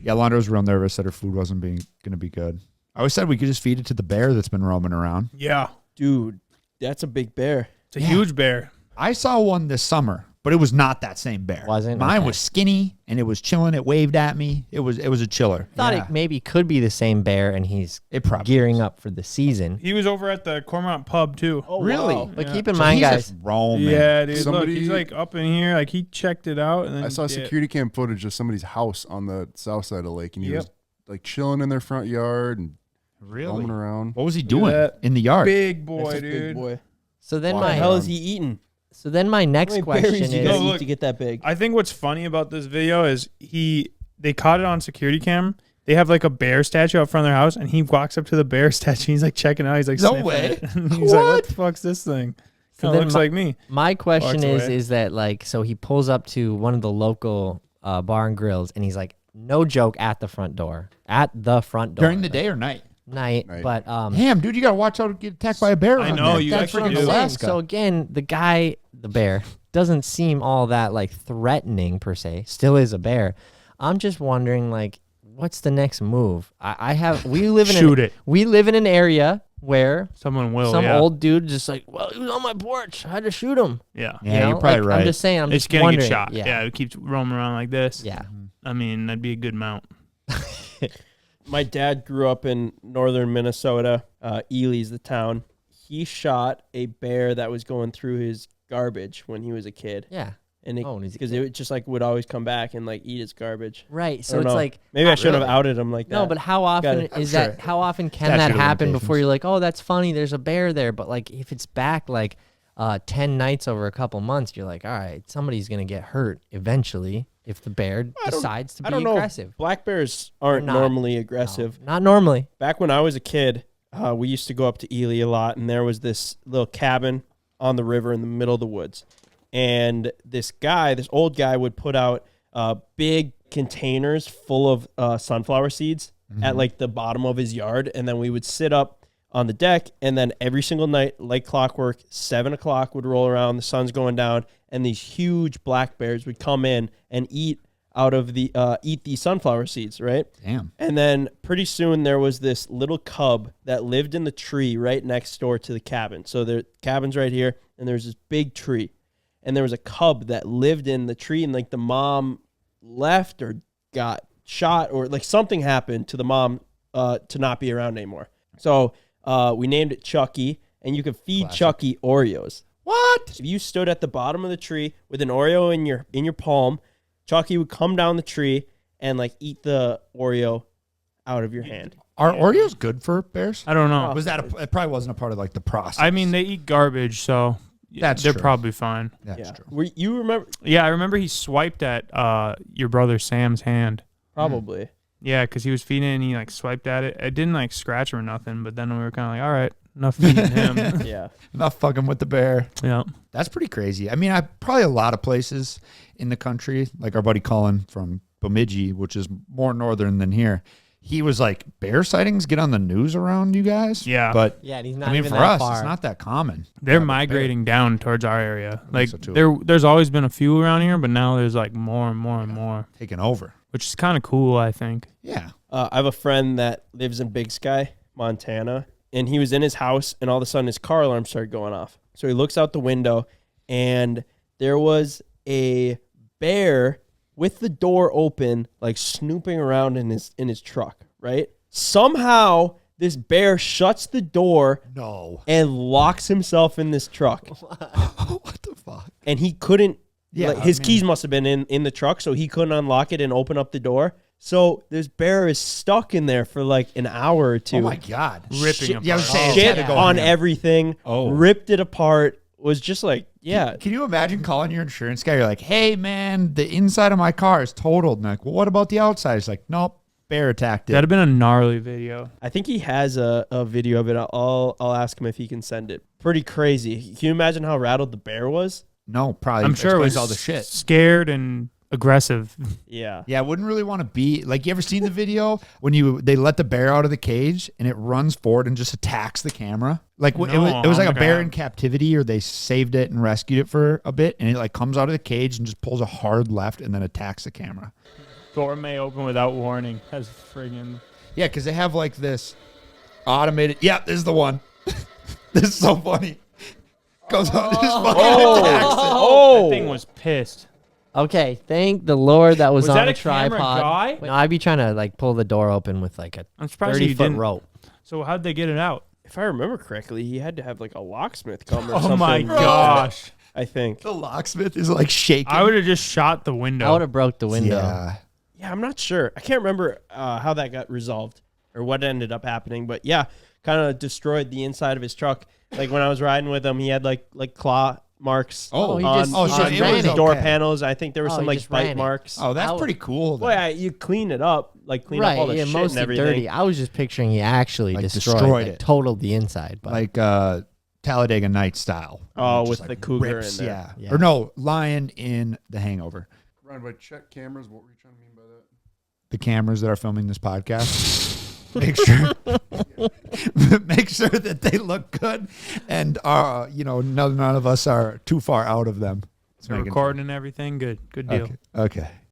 Yeah, Alondra was real nervous that her food wasn't going to be good. I always said we could just feed it to the bear that's been roaming around. Yeah. Dude, that's a big bear. It's a huge bear. I saw one this summer, but it was not that same bear. Wasn't? Mine Okay. was skinny, and it was chilling. It waved at me. It was a chiller. Thought Yeah. it maybe could be the same bear, and he's It probably gearing up for the season. He was over at the Cormorant pub too. Oh, Really? wow. But Yeah. keep in So mind, he's guys, just roaming. Yeah, dude. Somebody- Look, he's like up in here. Like he checked it out. And then, I saw security cam footage of somebody's house on the south side of the lake, and he was like chilling in their front yard and Really? roaming around. What was he Look at doing that. in the yard? Big That's boy, a dude. big boy. so then Wow. What the my hell is he eating? so then my How next many question berries you is gotta No, eat look. to get that big? I think what's funny about this video is they caught it on security cam. They have like a bear statue out front of their house, and he walks up to the bear statue. He's like checking it out. He's like, No sniffing way. it. He's like, what the fuck's this thing? So Kind then of looks my- like me. my question Walks away. is that like so he pulls up to one of the local bar and grills, and he's like, no joke, at the front door During the day or night? night. Night. But Damn, dude, you got to watch out to get attacked by a bear. I around know, there. you That's actually freaking do. Alaska. So again, the bear, doesn't seem all that like threatening per se. Still is a bear. I'm just wondering, like, what's the next move? We live in Shoot it. We live in an area where Someone will. some yeah. old dude just like, well, he was on my porch. I had to shoot him. Yeah. Yeah, You know? you're probably Like, right. I'm just saying. I'm It's just gonna wondering. get shot. Yeah. Yeah. It keeps roaming around like this. Yeah. I mean, that'd be a good mount. My dad grew up in northern Minnesota. Ely's the town. He shot a bear that was going through his garbage when he was a kid, Yeah. and Oh, and he's a because it just like would always come back and like eat his garbage. Right. I So don't it's know. like Maybe I should have really? outed him like that. no, but how often it. is I'm that? sure. How often can Statute that of happen limitations. before you're like, oh, that's funny. There's a bear there. But like, if it's back like 10 nights over a couple months, you're like, all right, somebody's gonna get hurt eventually if the bear decides to I be don't know. aggressive. Black bears aren't Not. normally No, aggressive. not normally. Back when I was a kid, we used to go up to Ely a lot, and there was this little cabin on the river in the middle of the woods. And this old guy, would put out big containers full of sunflower seeds at like the bottom of his yard, and then we would sit up on the deck, and then every single night, like clockwork, 7 o'clock would roll around, the sun's going down, and these huge black bears would come in and eat out of the eat these sunflower seeds, right? Damn. And then pretty soon there was this little cub that lived in the tree right next door to the cabin. So the cabin's right here, and there's this big tree. And there was a cub that lived in the tree, and like the mom left or got shot or like something happened to the mom to not be around anymore. So we named it Chucky, and you could feed Classic. Chucky Oreos. What? If you stood at the bottom of the tree with an Oreo in your palm, Chucky would come down the tree and like eat the Oreo out of your hand. Are Oreos good for bears? I don't know. Was that it probably wasn't a part of like the process. I mean, they eat garbage, so That's they're true. probably fine. That's Yeah. true. You remember? Yeah, I remember he swiped at your brother Sam's hand. Probably. Yeah, because he was feeding it and he like swiped at it. It didn't like scratch him or nothing, but then we were kind of like, all right, enough feeding him. Yeah. Not fucking with the bear. Yeah. That's pretty crazy. I mean, probably a lot of places in the country, like our buddy Colin from Bemidji, which is more northern than here. He was like, bear sightings get on the news around you guys? Yeah. But Yeah, and he's not I mean, even for that us, far. it's not that common. They're Yeah, migrating down towards our area. Like so, too. there's always been a few around here, but now there's like more and more and more, Taking over. which is kind of cool, I think. Yeah. I have a friend that lives in Big Sky, Montana, and he was in his house, and all of a sudden his car alarm started going off. So he looks out the window, and there was a bear with the door open, like snooping around in his truck, right? Somehow this bear shuts the door No. and locks himself in this truck. What the fuck? And he couldn't, Yeah, like, his I mean- keys must have been in the truck, so he couldn't unlock it and open up the door. So this bear is stuck in there for like an hour or two. Oh my God. Ripping Shit. Yeah, I was apart. saying, Shit it's gotta go on in. everything, Oh. ripped it apart, was just like, yeah. Can you imagine calling your insurance guy? You're like, hey, man, the inside of my car is totaled. And they're like, well, what about the outside? It's like, nope, bear attacked it. That'd have been a gnarly video. I think he has a video of it. I'll ask him if he can send it. Pretty crazy. Can you imagine how rattled the bear was? No, probably. I'm sure it explains was all the shit. scared and aggressive. Yeah. Yeah, I wouldn't really want to be like. You ever seen the video when they let the bear out of the cage and it runs forward and just attacks the camera? Like No, it was I like a don't bear think I in captivity, or they saved it and rescued it for a bit, and it like comes out of the cage and just pulls a hard left and then attacks the camera. Gourmet open without warning. That's friggin'. Yeah, because they have like this automated. Yeah, this is the one. This is so funny. Goes on. This fucking attacks it. That thing was pissed. Okay, thank the Lord that was on that a a camera tripod. guy? No, I'd be trying to like pull the door open with like a I'm surprised you 30-foot didn't. rope. So how'd they get it out? If I remember correctly, he had to have like a locksmith come or Oh something. my gosh! I think. The locksmith is like shaking. I would have just shot the I window. would have broke the window. Yeah. Yeah, I'm not sure. I can't remember how that got resolved or what ended up happening. But yeah, kind of destroyed the inside of his truck. Like when I was riding with him, he had like claw marks Oh, he on, just- oh, so on it the was door okay. panels. I think there was Oh, some he like just ran bite it. marks. Oh, that's Out. pretty cool. Well, then. yeah, you clean it up, like clean Right, up all the yeah, shit mostly and everything. dirty. I was just picturing he actually Like, destroyed destroyed like, it. totaled the inside. But Like Talladega Night style. Oh, Just, with the cougar rips, in there. Yeah. Yeah. Or no, lion in The Hangover. Ryan, by check cameras, what were you trying to mean by that? The cameras that are filming this podcast. Make sure that they look good and none of us are too far out of them. So recording and everything. Good deal. Okay.